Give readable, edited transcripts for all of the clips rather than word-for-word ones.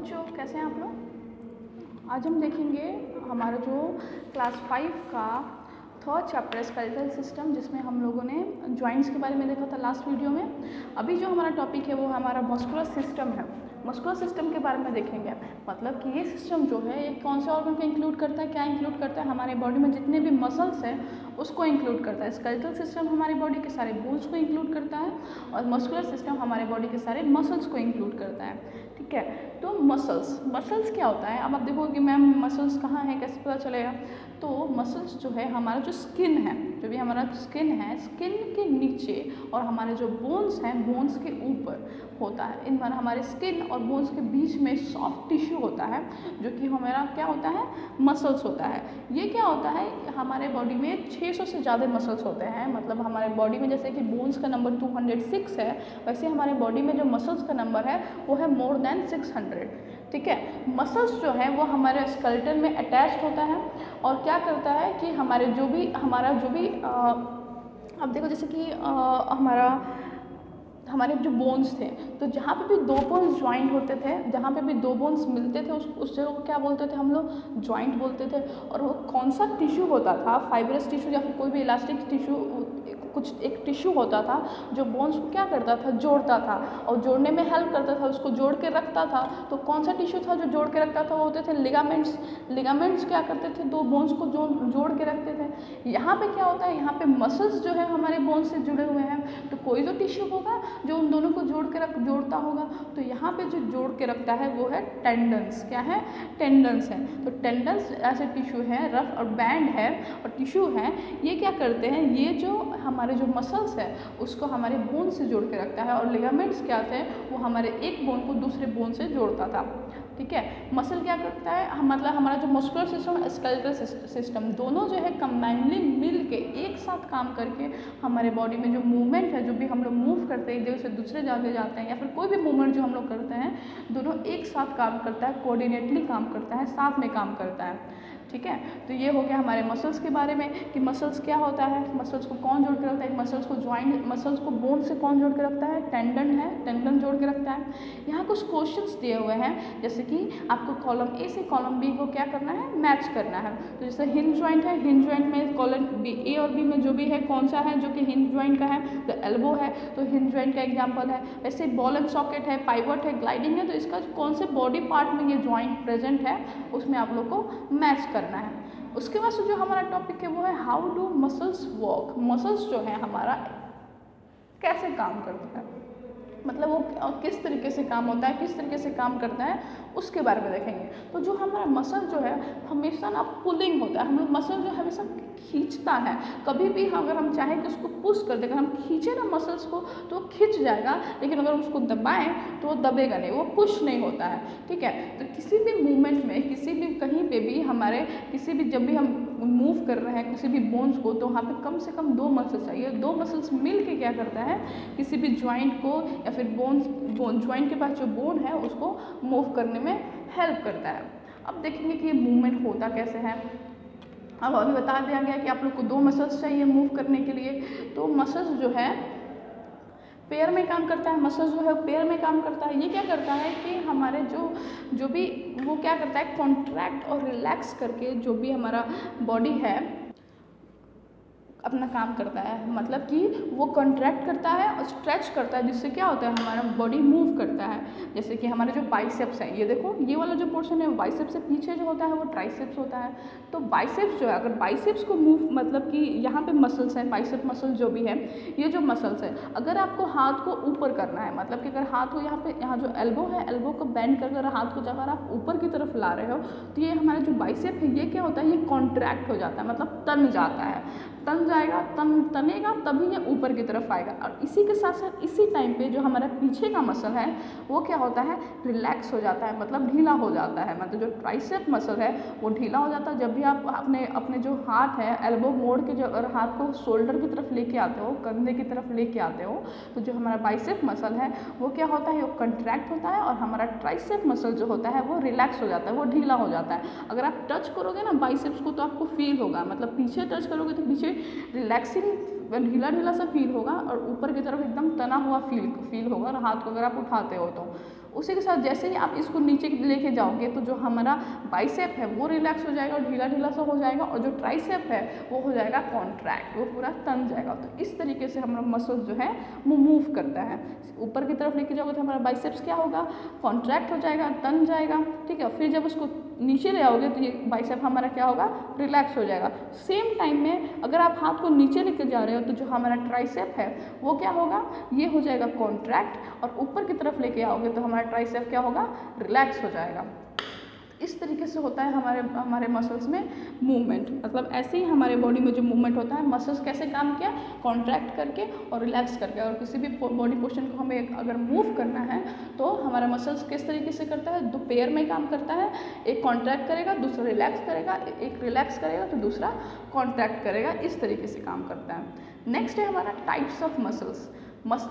बच्चों, कैसे हैं आप लोग। आज हम देखेंगे हमारा जो क्लास 5 का थर्ड चैप्टर स्केलेटल सिस्टम, जिसमें हम लोगों ने जॉइंट्स के बारे में देखा था लास्ट वीडियो में। अभी जो हमारा टॉपिक है वो हमारा मस्कुलर सिस्टम है। मस्कुलर सिस्टम के बारे में देखेंगे, मतलब कि ये सिस्टम जो है ये कौन से ऑर्गन को इंक्लूड करता है, क्या इंक्लूड करता है, हमारे बॉडी में जितने भी मसल्स हैं उसको इंक्लूड करता है। स्केलेटल सिस्टम हमारी बॉडी के सारे बोन्स को इंक्लूड करता है और मस्कुलर सिस्टम हमारे बॉडी के सारे मसल्स को इंक्लूड करता है। ठीक है, तो मसल्स क्या होता है। अब आप देखोगे कि मैम मसल्स कहाँ हैं, कैसे पता चलेगा। तो मसल्स जो है हमारा जो स्किन है, जो भी हमारा स्किन है, स्किन के नीचे और हमारे जो बोन्स हैं बोन्स के ऊपर होता है। इन हमारे स्किन और बोन्स के बीच में सॉफ्ट टिश्यू होता है जो कि हमारा क्या होता है, मसल्स होता है। ये क्या होता है, हमारे बॉडी में 600 से ज़्यादा मसल्स होते हैं। मतलब हमारे बॉडी में जैसे कि बोन्स का नंबर 206 है, वैसे हमारे बॉडी में जो मसल्स का नंबर है वो है मोर देन 600। ठीक है, मसल्स जो है वो हमारे स्केलेटन में अटैच्ड होता है और क्या करता है कि हमारा जो भी अब देखो जैसे कि हमारे जो बोन्स थे, तो जहाँ पे भी दो बोन्स ज्वाइंट होते थे, जहाँ पे भी दो बोन्स मिलते थे उस जगह को क्या बोलते थे हम लोग, ज्वाइंट बोलते थे। और वो कौन सा टिश्यू होता था, फाइब्रस टिश्यू या फिर कोई भी इलास्टिक टिश्यू, कुछ एक टिश्यू होता था जो बोन्स को क्या करता था, जोड़ता था और जोड़ने में हेल्प करता था, उसको जोड़ के रखता था। तो कौन सा टिश्यू था जो जोड़ के रखता था, वो होते थे लिगामेंट्स। लिगामेंट्स क्या करते थे, दो बोन्स को जोड़ के रखते थे। यहाँ पे क्या होता है, यहाँ पे मसल्स जो है हमारे बोन्स से जुड़े हुए हैं, तो कोई तो टिश्यू होगा जो उन दोनों को जोड़ता होगा। तो यहाँ पे जो जोड़ के रखता है वो है टेंडन्स। क्या है, टेंडन्स है। तो टेंडन्स ऐसे टिश्यू है, रफ और बैंड है और टिश्यू है, ये क्या करते हैं, ये जो हमारे जो मसल्स है उसको हमारे बोन से जोड़ के रखता है। और लिगामेंट्स क्या थे, वो हमारे एक बोन को दूसरे बोन से जोड़ता था। ठीक है, मसल क्या करता है, मतलब हमारा जो मस्कुलर सिस्टम, स्केलेटल सिस्टम, दोनों जो है कंबाइनली मिल के एक साथ काम करके हमारे बॉडी में जो मूवमेंट है, जो भी हम लोग मूव करते हैं एक जगह से दूसरे जगह जाते हैं या फिर कोई भी मूवमेंट जो हम लोग करते हैं, दोनों एक साथ काम करता है, कोऑर्डिनेटली काम करता है, साथ में काम करता है। ठीक है, तो ये हो गया हमारे मसल्स के बारे में कि मसल्स क्या होता है, मसल्स को कौन जोड़ के रखता है, मसल्स को ज्वाइंट, मसल्स को बोन से कौन जोड़ के रखता है, टेंडन है, टेंडन जोड़ के रखता है। यहाँ कुछ क्वेश्चंस दिए हुए हैं, जैसे कि आपको कॉलम ए से कॉलम बी को क्या करना है, मैच करना है। तो जैसे हिंज ज्वाइंट है, हिंज ज्वाइंट में कॉलम बी, ए और बी में जो भी है कौन सा है जो कि हिंज ज्वाइंट का है, तो एल्बो है, तो हिंज ज्वाइंट का एग्जाम्पल है। वैसे बॉल एंड सॉकेट है, पाइवट है, ग्लाइडिंग है, तो इसका कौन से बॉडी पार्ट में ये ज्वाइंट प्रेजेंट है उसमें आप लोग को मैच करना है। उसके बाद से जो हमारा टॉपिक है वो है how do muscles work. Muscles जो है हमारा कैसे काम करता है, मतलब वो किस तरीके से काम होता है, किस तरीके से काम करता है, उसके बारे में देखेंगे। तो जो हमारा मसल जो है हमेशा ना पुलिंग होता है, हम लोग मसल जो हमेशा खींचता है। कभी भी अगर हम चाहें कि उसको पुश कर दें, अगर हम खींचे ना मसल्स को तो वो खींच जाएगा, लेकिन अगर उसको दबाएं तो वो दबेगा नहीं, वो पुश नहीं होता है। ठीक है, तो किसी भी मूवमेंट में, किसी भी कहीं पे भी हमारे किसी भी जब भी हम मूव कर रहे हैं किसी भी बोन्स को, तो वहाँ पे कम से कम दो मसल्स चाहिए। दो मसल्स मिल के क्या करता है, किसी भी ज्वाइंट को या फिर बोन ज्वाइंट के पास जो बोन है उसको मूव करने में हेल्प करता है। अब देखेंगे कि ये मूवमेंट होता कैसे है। अब अभी बता दिया गया कि आप लोग को दो मसल्स चाहिए मूव करने के लिए। तो मसल्स जो है पेयर में काम करता है, मसल्स जो है पेयर में काम करता है। ये क्या करता है कि हमारे जो भी वो क्या करता है, कॉन्ट्रैक्ट और रिलैक्स करके जो भी हमारा बॉडी है अपना काम करता है। मतलब कि वो कॉन्ट्रैक्ट करता है और स्ट्रेच करता है, जिससे क्या होता है हमारा बॉडी मूव करता है। जैसे कि हमारे जो बाइसेप्स हैं, ये देखो ये वाला जो पोर्शन है बाइसेप्स से पीछे जो होता है वो ट्राइसेप्स होता है। तो बाइसेप्स जो है, अगर बाइसेप्स को मूव, मतलब कि यहाँ पे मसल्स हैं, बाइसेप मसल जो भी है, ये जो मसल्स है, अगर आपको हाथ को ऊपर करना है, मतलब कि अगर हाथ को यहाँ जो एल्बो है, एल्बो को बेंड कर अगर हाथ को अगर आप ऊपर की तरफ ला रहे हो, तो ये हमारा जो बाइसेप है ये क्या होता है, ये कॉन्ट्रैक्ट हो जाता है, मतलब तन जाता है, तन जाएगा, तनेगा तभी ये ऊपर की तरफ आएगा। और इसी के साथ साथ इसी टाइम पे जो हमारा पीछे का मसल है वो क्या होता है, रिलैक्स हो जाता है, मतलब ढीला हो जाता है। मतलब जो ट्राइसेप मसल है वो ढीला हो जाता है जब भी आप अपने जो हाथ है एल्बो मोड़ के जो और हाथ को शोल्डर की तरफ लेके आते हो, कंधे की तरफ लेके आते हो, तो जो हमारा बाइसेप मसल है वो क्या होता है, वो कंट्रैक्ट होता है और हमारा ट्राइसेप मसल जो होता है वो रिलैक्स हो जाता है, वो ढीला हो जाता है। अगर आप टच करोगे ना बाइसेप्स को तो आपको फील होगा, मतलब पीछे टच करोगे तो पीछे रिलैक्सिंग ढीला ढीला सा फील होगा और ऊपर की तरफ एकदम तना हुआ फील होगा। और हाथ को अगर आप उठाते हो तो उसी के साथ जैसे ही आप इसको नीचे लेके जाओगे तो जो हमारा बाइसेप है वो रिलैक्स हो जाएगा और ढीला ढीला सा हो जाएगा, और जो ट्राइसेप है वो हो जाएगा कॉन्ट्रैक्ट, वो पूरा तन जाएगा। तो इस तरीके से हमारा मसल्स जो है वो मूव करता है। ऊपर की तरफ लेके जाओगे तो हमारा बाइसेप्स क्या होगा, कॉन्ट्रैक्ट हो जाएगा, तन जाएगा, ठीक है। फिर जब उसको नीचे ले आओगे तो ये बाइसेप हमारा क्या होगा, रिलैक्स हो जाएगा। सेम टाइम में अगर आप हाथ को नीचे लेके जा रहे हो तो जो हमारा ट्राइसेप है वो क्या होगा, ये हो जाएगा कॉन्ट्रैक्ट, और ऊपर की तरफ लेके आओगे तो हमारा ट्राइसेप क्या होगा, रिलैक्स हो जाएगा। इस तरीके से होता है हमारे मसल्स में मूवमेंट। मतलब ऐसे ही हमारे बॉडी में जो मूवमेंट होता है, मसल्स कैसे काम किया, कॉन्ट्रैक्ट करके और रिलैक्स करके। और किसी भी बॉडी पोर्शन को हमें अगर मूव करना है तो हमारा मसल्स किस तरीके से करता है, दो पेयर में काम करता है, एक कॉन्ट्रैक्ट करेगा, दूसरा रिलैक्स करेगा, एक रिलैक्स करेगा तो दूसरा कॉन्ट्रैक्ट करेगा, इस तरीके से काम करता है। नेक्स्ट है हमारा टाइप्स ऑफ मसल्स।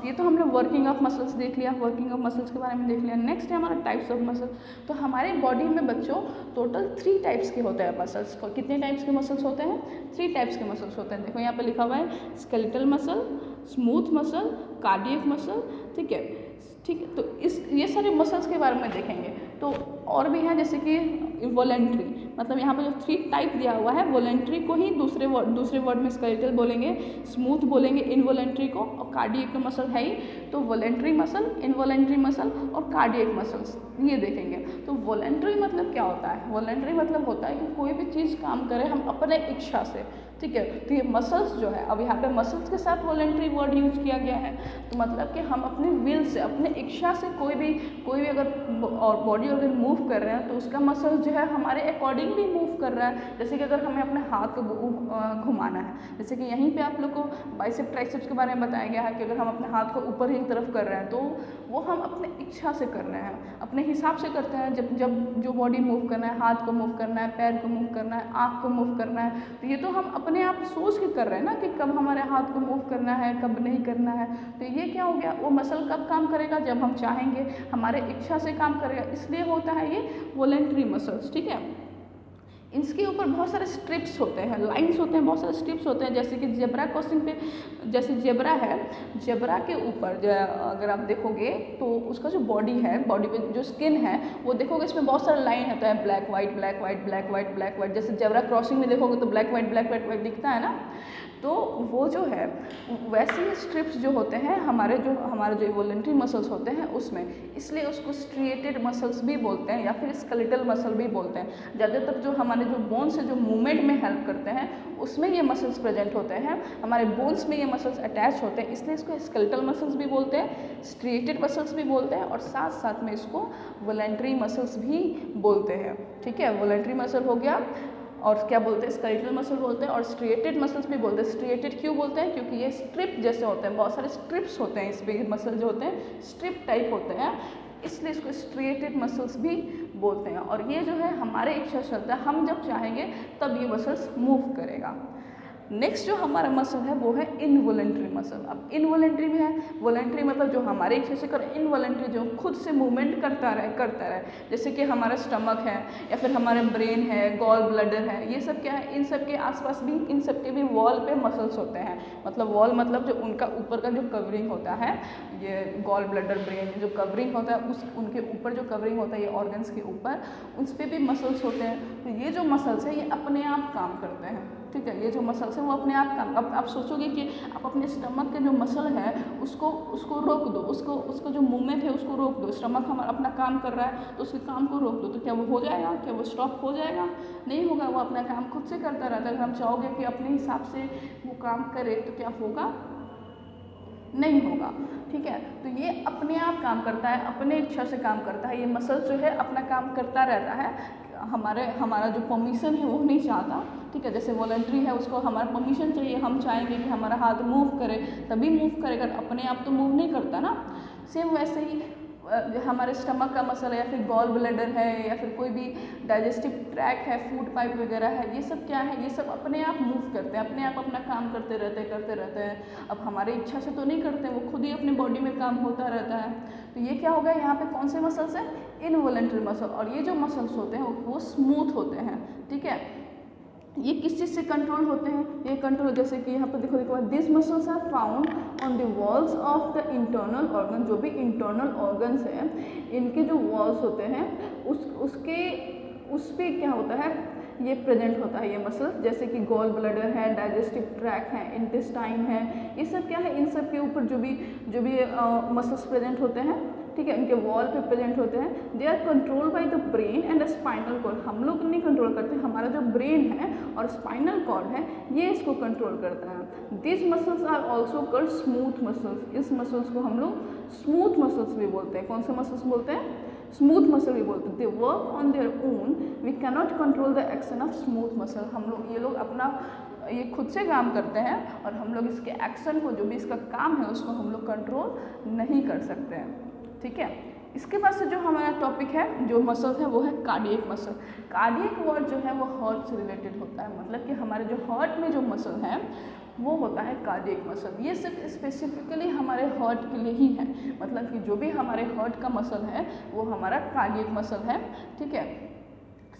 ये तो हमने वर्किंग ऑफ मसल्स देख लिया, वर्किंग ऑफ मसल्स के बारे में देख लिया। नेक्स्ट है हमारा टाइप्स ऑफ मसल्स। तो हमारे बॉडी में बच्चों टोटल 3 टाइप्स के होते हैं मसल्स। कितने टाइप्स के मसल्स होते हैं, 3 टाइप्स के मसल्स होते हैं। देखो यहाँ पे लिखा हुआ है skeletal muscle, smooth muscle, cardiac muscle, ठीक है, ठीक है। तो ये सारे मसल्स के बारे में देखेंगे। तो और भी हैं जैसे कि वॉलेंट्री, मतलब यहाँ पे जो 3 टाइप दिया हुआ है, वॉलेंट्री को ही दूसरे वर्ड में स्केलेटल बोलेंगे, स्मूथ बोलेंगे इनवॉलेंट्री को, और कार्डियक मसल है ही। तो वॉलेंट्री मसल, इनवॉलेंट्री मसल और कार्डियक मसल्स ये देखेंगे। तो वॉलेंट्री मतलब क्या होता है, वॉलेंट्री मतलब होता है कि कोई भी चीज़ काम करें हम अपने इच्छा से, ठीक है। तो ये मसल्स जो है, अब यहाँ पे मसल्स के साथ वॉलेंट्री वर्ड यूज किया गया है, तो मतलब कि हम अपने विल से, अपने इच्छा से कोई भी अगर बॉडी ऑर्गन मूव कर रहे हैं तो उसका मसल जो है हमारे अकॉर्डिंगली मूव कर रहा है। जैसे कि अगर हमें अपने हाथ को घुमाना है, जैसे कि यहीं पे आप लोग को बाइसेप ट्राइसेप्स के बारे में बताया गया है कि अगर हम अपने हाथ को ऊपर ही तरफ कर रहे हैं तो वो हम अपने इच्छा से कर रहे हैं, अपने हिसाब से करते हैं। जब जो बॉडी मूव करना है, हाथ को मूव करना है, पैर को मूव करना है, आँख को मूव करना है, तो ये तो हम अपने आप सोच के कर रहे हैं ना कि कब हमारे हाथ को मूव करना है, कब नहीं करना है। तो ये क्या हो गया, वो मसल कब काम करेगा, जब हम चाहेंगे, हमारे इच्छा से काम करेगा, इसलिए होता है ये वॉलेंट्री मसल्स, ठीक है। इसके ऊपर बहुत सारे स्ट्रिप्स होते हैं, लाइंस होते हैं, बहुत सारे स्ट्रिप्स होते हैं। जैसे कि जेब्रा क्रॉसिंग पे, जैसे जेब्रा है, जेब्रा के ऊपर अगर आप देखोगे तो उसका जो बॉडी है, बॉडी पे जो स्किन है वो देखोगे इसमें बहुत सारे लाइन होता है, black white black white black white black white. जैसे जेब्रा क्रॉसिंग में देखोगे तो black white black white white दिखता है ना, तो वो जो है वैसे ही स्ट्रिप्स जो होते हैं हमारे जो वॉलेंट्री मसल्स होते हैं उसमें, इसलिए उसको स्ट्रिएटेड मसल्स भी बोलते हैं या फिर स्केलेटल मसल भी बोलते हैं। ज़्यादातर जो हमारे जो बोन्स है जो मूवमेंट में हेल्प करते हैं उसमें ये मसल्स प्रेजेंट होते हैं, हमारे बोन्स में ये मसल्स अटैच होते हैं, इसलिए इसको स्केलेटल मसल्स भी बोलते हैं, स्ट्रिएटेड मसल्स भी बोलते हैं, और साथ साथ में इसको वॉलेंट्री मसल्स भी बोलते हैं, ठीक है। वॉलेंट्री मसल हो गया, और क्या बोलते हैं, स्केलेटल मसल बोलते हैं, और स्ट्रिएटेड मसल्स भी बोलते हैं। स्ट्रिएटेड क्यों बोलते हैं, क्योंकि ये स्ट्रिप जैसे होते हैं, बहुत सारे स्ट्रिप्स होते हैं इस पे, मसल जो होते हैं स्ट्रिप टाइप होते हैं, इसलिए इसको स्ट्रिएटेड मसल्स भी बोलते हैं। और ये जो है हमारे इच्छा से चलता है, हम जब चाहेंगे तब ये मसल्स मूव करेगा। नेक्स्ट जो हमारा मसल है वो है इनवॉलेंट्री मसल। अब इनवॉलेंट्री में है, वॉलेंट्री मतलब जो हमारे इच्छा से कर, इनवॉलेंट्री जो खुद से मूवमेंट करता रहे। जैसे कि हमारा स्टमक है या फिर हमारे ब्रेन है, गॉल ब्लैडर है, ये सब क्या है, इन सब के आसपास भी, इन सब के भी वॉल पे मसल्स होते हैं। मतलब वॉल मतलब जो उनका ऊपर का जो कवरिंग होता है, ये गॉल ब्लैडर ब्रेन जो कवरिंग होता है उनके ऊपर जो कवरिंग होता है ये ऑर्गन्स के ऊपर, उस पर भी मसल्स होते हैं। तो ये जो मसल्स है ये अपने आप काम करते हैं, ठीक है। ये जो मसल्स है वो अपने आप काम, अब आप सोचोगे कि आप अपने स्टमक के जो मसल है उसको रोक दो, उसको जो मूवमेंट है उसको रोक दो, स्टमक हमारा अपना काम कर रहा है तो उसके काम को रोक दो, तो क्या वो हो जाएगा, क्या वो स्टॉप हो जाएगा, नहीं होगा। वो अपना काम खुद से करता रहता है। अगर हम चाहोगे कि अपने हिसाब से वो काम करे तो क्या होगा, नहीं होगा, ठीक है। तो ये अपने आप काम करता है, अपने इच्छा से काम करता है। ये मसल जो है अपना काम करता रहता है, हमारा जो परमिशन है वो नहीं चाहता, ठीक है। जैसे वॉलेंट्री है उसको हमारा परमिशन चाहिए, हम चाहेंगे कि हमारा हाथ मूव करे तभी मूव करेगा, अपने आप तो मूव नहीं करता ना। सेम वैसे ही हमारे स्टमक का मसल है या फिर गॉल ब्लैडर है या फिर कोई भी डाइजेस्टिव ट्रैक है, फूड पाइप वगैरह है, ये सब क्या है, ये सब अपने आप मूव करते हैं, अपने आप अपना काम करते रहते हैं। अब हमारी इच्छा से तो नहीं करते, वो खुद ही अपनी बॉडी में काम होता रहता है। तो ये क्या होगा, यहाँ पे कौन से मसल्स हैं, इनवॉलेंट्री मसल। और ये जो मसल्स होते हैं वो स्मूथ होते हैं, ठीक है। ये किस चीज़ से कंट्रोल होते हैं? ये कंट्रोल, जैसे कि यहाँ पर देखो this muscles are found on the walls of the internal organ. जो भी इंटरनल ऑर्गन्स हैं, इनके जो वॉल्स होते हैं उस पर क्या होता है, ये प्रेजेंट होता है ये मसल्स। जैसे कि गॉल ब्लैडर है, डाइजेस्टिव ट्रैक है, इंटेस्टाइन है, ये सब क्या है, इन सब के ऊपर जो भी मसल्स प्रेजेंट होते हैं, ठीक है, इनके वॉल पे प्रेजेंट होते हैं। They are control by the brain and spinal cord. हम लोग नहीं कंट्रोल करते, हमारा जो ब्रेन है और स्पाइनल कॉर्ड है ये इसको कंट्रोल करता है। This muscles are also called smooth muscles. इस मसल्स को हम लोग स्मूथ मसल्स भी बोलते हैं। कौन से मसल्स बोलते हैं? स्मूथ मसल भी बोलते हैं। They work on their own, we can not control the action of smooth muscle. ये लोग अपना ये खुद से काम करते हैं और हम लोग इसके एक्शन को, जो भी इसका काम है, उसको हम लोग कंट्रोल नहीं कर सकते हैं, ठीक है। इसके बाद से जो हमारा टॉपिक है, जो मसल है, वो है कार्डियक मसल। कार्डियक वर्ड जो है वो हार्ट से रिलेटेड होता है, मतलब कि हमारे जो हार्ट में जो मसल है वो होता है कार्डियक मसल। ये सिर्फ स्पेसिफिकली हमारे हार्ट के लिए ही है, मतलब कि जो भी हमारे हार्ट का मसल है वो हमारा कार्डियक मसल है, ठीक है।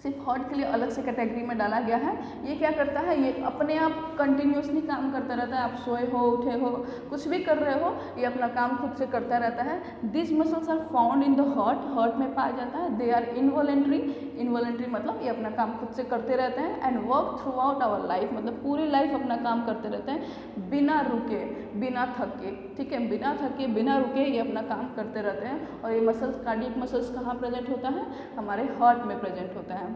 सिर्फ हार्ट के लिए अलग से कैटेगरी में डाला गया है। ये क्या करता है, ये अपने आप कंटिन्यूसली काम करता रहता है। आप सोए हो, उठे हो, कुछ भी कर रहे हो, ये अपना काम खुद से करता रहता है। This muscles are found in the heart, heart में पाया जाता है। दे आर इनवॉलेंट्री, इनवॉलेंट्री मतलब ये अपना काम खुद से करते रहते हैं। And work throughout our life, मतलब पूरी लाइफ अपना काम करते रहते हैं बिना रुके, बिना थके, ठीक है, बिना थके, बिना रुके ये अपना काम करते रहते हैं। और ये मसल्स, कार्डियक मसल्स कहाँ प्रेजेंट होता है? हमारे हार्ट में प्रेजेंट होता है,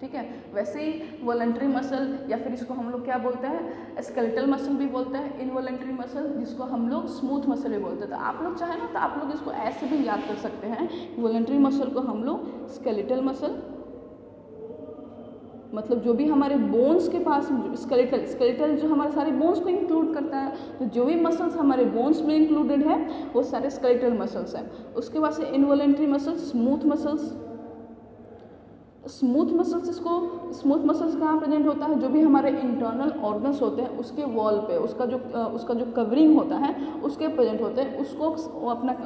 ठीक है। वैसे ही वॉलंटरी मसल, या फिर इसको हम लोग क्या बोलते हैं, स्केलेटल मसल भी बोलते हैं। इनवॉलंटरी मसल, जिसको हम लोग स्मूथ मसल भी बोलते हैं। तो आप लोग चाहे ना तो आप लोग इसको ऐसे भी याद कर सकते हैं। वॉलंटरी मसल को हम लोग स्केलेटल मसल, मतलब जो भी हमारे बोन्स के पास, स्केलेटल जो हमारे सारे बोन्स को इंक्लूड करता है, तो जो भी मसल्स हमारे बोन्स में इंक्लूडेड है वो सारे स्केलेटल मसल्स हैं। उसके बाद से involuntary muscles, smooth muscles. Smooth muscles, इसको स्मूथ मसल्स कहाँ प्रेजेंट होता है? जो भी हमारे इंटरनल ऑर्गन्स होते हैं उसके वॉल पे, उसका जो कवरिंग होता है उसके प्रेजेंट होते हैं।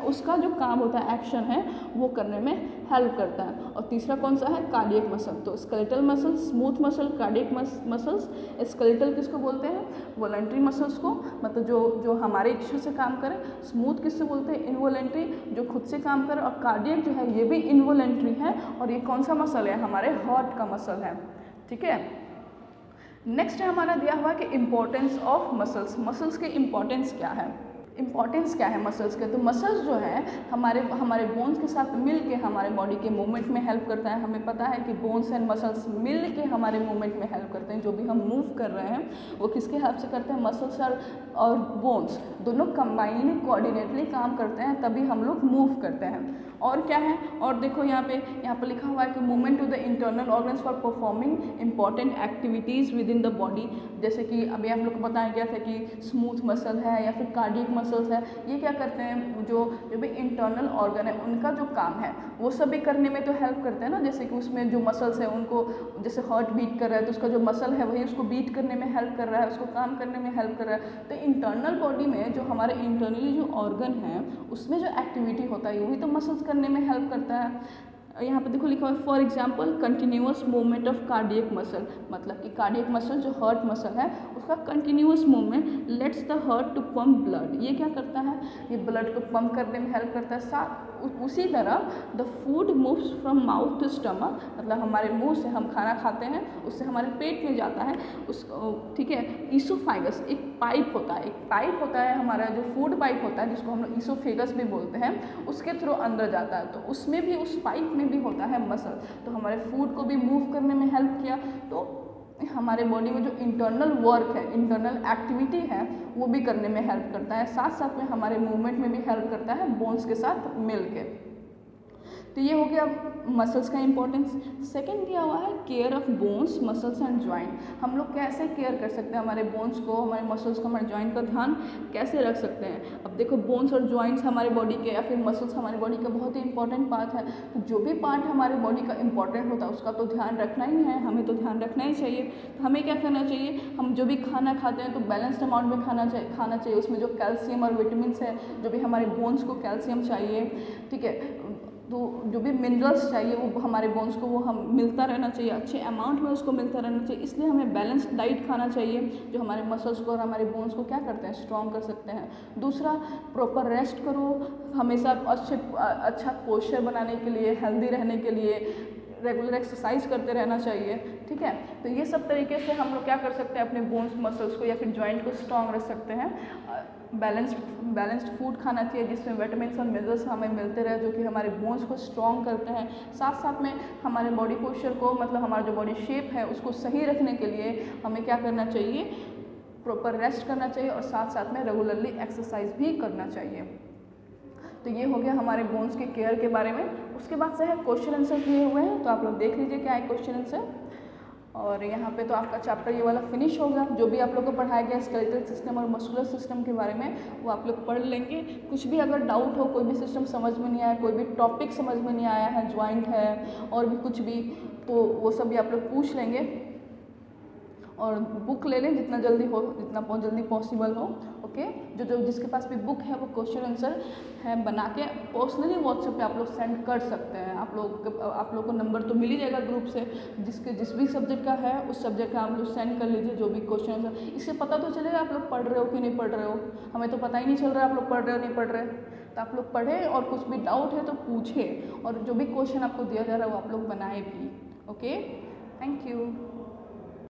उसका जो काम होता है, एक्शन है, वो करने में हेल्प करता है। और तीसरा कौन सा है? Cardiac muscle. तो skeletal muscle, smooth muscle, cardiac muscles. Skeletal किसको बोलते हैं? वॉलंटरी मसल्स को, मतलब जो हमारे इच्छा से काम करे। स्मूथ किससे बोलते हैं? इनवॉलंटरी, जो खुद से काम करे। और कार्डियक जो है ये भी इनवॉलंटरी है, और ये कौन सा मसल है? हमारे हार्ट का मसल है, ठीक है। नेक्स्ट है हमारा दिया हुआ कि इम्पोर्टेंस ऑफ मसल्स। मसल्स के इम्पोर्टेंस क्या है? इंपॉर्टेंस क्या है मसल्स के? तो मसल्स जो है हमारे बोन्स के साथ मिल के हमारे बॉडी के मूवमेंट में हेल्प करता है। हमें पता है कि बोन्स एंड मसल्स मिल के हमारे मूवमेंट में हेल्प करते हैं। जो भी हम मूव कर रहे हैं वो किसके हेल्प से करते हैं? मसल्स और बोन्स दोनों कंबाइनली, कोऑर्डिनेटली काम करते हैं, तभी हम लोग मूव करते हैं। और क्या है? और देखो यहाँ पे लिखा हुआ है कि movement to the internal organs for performing important activities within the body. जैसे कि अभी आप लोग को बताया गया था कि स्मूथ मसल है या फिर कार्डियक मसल्स है, ये क्या करते हैं? जो भी इंटरनल ऑर्गन है उनका जो काम है वो सभी करने में तो हेल्प करते हैं ना। जैसे कि उसमें जो मसल्स है उनको, जैसे हार्ट बीट कर रहा है तो उसका जो मसल है वही उसको बीट करने में हेल्प कर रहा है, उसको काम करने में हेल्प कर रहा है। तो इंटरनल बॉडी में जो हमारे इंटरनली जो ऑर्गन है उसमें जो एक्टिविटी होता है वही तो मसल्स करने में हेल्प करता है। यहाँ पे देखो लिखा हुआ है for example continuous movement of cardiac muscle, मतलब कि कार्डियक मसल जो हार्ट मसल है उसका continuous movement lets the heart to pump blood. ये क्या करता है? ये ब्लड को पंप करने में हेल्प करता है। साथ उसी तरह the food moves from mouth to stomach, मतलब हमारे मुंह से हम खाना खाते हैं उससे हमारे पेट में जाता है उस, ठीक है। ईसोफेगस एक पाइप होता है हमारा जो फूड पाइप होता है जिसको हम लोग ईसोफेगस भी बोलते हैं, उसके थ्रू अंदर जाता है। तो उसमें भी, उस पाइप में भी होता है मसल, तो हमारे फूड को भी मूव करने में हेल्प किया। तो हमारे बॉडी में जो इंटरनल वर्क है, इंटरनल एक्टिविटी है, वो भी करने में हेल्प करता है। साथ साथ में हमारे मूवमेंट में भी हेल्प करता है बोन्स के साथ मिल के। तो ये हो गया मसल्स का इंपॉर्टेंस। सेकंड दिया हुआ है care of bones, muscles and joint. हम लोग कैसे केयर कर सकते हैं हमारे बोन्स को, हमारे मसल्स को, हमारे जॉइंट का ध्यान कैसे रख सकते हैं? अब देखो बोन्स और जॉइंट्स हमारे बॉडी के, या फिर मसल्स हमारे बॉडी का बहुत ही इंपॉर्टेंट पार्ट है। तो जो भी पार्ट हमारे बॉडी का इंपॉर्टेंट होता है उसका तो ध्यान रखना ही है, हमें तो ध्यान रखना ही चाहिए। तो हमें क्या करना चाहिए? हम जो भी खाना खाते हैं तो बैलेंस्ड अमाउंट में खाना चाहिए। उसमें जो कैल्शियम और विटामिन है, जो भी हमारे बोन्स को कैल्शियम चाहिए, ठीक है, तो जो भी मिनरल्स चाहिए वो हमारे बोन्स को वो हम मिलता रहना चाहिए, अच्छे अमाउंट में उसको मिलता रहना चाहिए। इसलिए हमें बैलेंस्ड डाइट खाना चाहिए जो हमारे मसल्स को और हमारे बोन्स को क्या करते हैं, स्ट्रॉन्ग कर सकते हैं। दूसरा, प्रॉपर रेस्ट करो, हमेशा अच्छा पोस्चर बनाने के लिए, हेल्दी रहने के लिए रेगुलर एक्सरसाइज करते रहना चाहिए, ठीक है। तो ये सब तरीके से हम लोग क्या कर सकते हैं, अपने बोन्स मसल्स को या फिर जॉइंट को स्ट्रॉन्ग रख सकते हैं। बैलेंस्ड फूड खाना चाहिए जिसमें विटामिन्स और मिनरल्स हमें मिलते रहे, जो कि हमारे बोन्स को स्ट्रॉन्ग करते हैं। साथ साथ में हमारे बॉडी पोस्चर को, मतलब हमारा जो बॉडी शेप है उसको सही रखने के लिए हमें क्या करना चाहिए, प्रॉपर रेस्ट करना चाहिए और साथ साथ में रेगुलरली एक्सरसाइज भी करना चाहिए। तो ये हो गया हमारे बोन्स के केयर के बारे में। उसके बाद से है क्वेश्चन आंसर किए हुए हैं, तो आप लोग देख लीजिए क्या है क्वेश्चन आंसर। और यहाँ पे तो आपका चैप्टर ये वाला फिनिश होगा। जो भी आप लोग को पढ़ाया गया स्केलेटल सिस्टम और मस्कुलर सिस्टम के बारे में वो आप लोग पढ़ लेंगे। कुछ भी अगर डाउट हो, कोई भी सिस्टम समझ में नहीं आया, कोई भी टॉपिक समझ में नहीं आया है, ज्वाइंट है और भी कुछ भी, तो वो सब भी आप लोग पूछ लेंगे। और बुक ले लें जितना जल्दी हो, जितना जल्दी पॉसिबल हो, ओके। जो जिसके पास भी बुक है वो क्वेश्चन आंसर है बना के पर्सनली व्हाट्सएप पे आप लोग सेंड कर सकते हैं। आप लोग को नंबर तो मिल ही जाएगा ग्रुप से, जिस भी सब्जेक्ट का है उस सब्जेक्ट का आप लोग सेंड कर लीजिए जो भी क्वेश्चन आंसर। इससे पता तो चलेगा आप लोग पढ़ रहे हो कि नहीं पढ़ रहे हो। हमें तो पता ही नहीं चल रहा है आप लोग पढ़ रहे हो नहीं पढ़ रहे। तो आप लोग पढ़ें और कुछ भी डाउट है तो पूछें, और जो भी क्वेश्चन आपको दिया जा रहा है वो आप लोग बनाए भी, ओके। Thank you.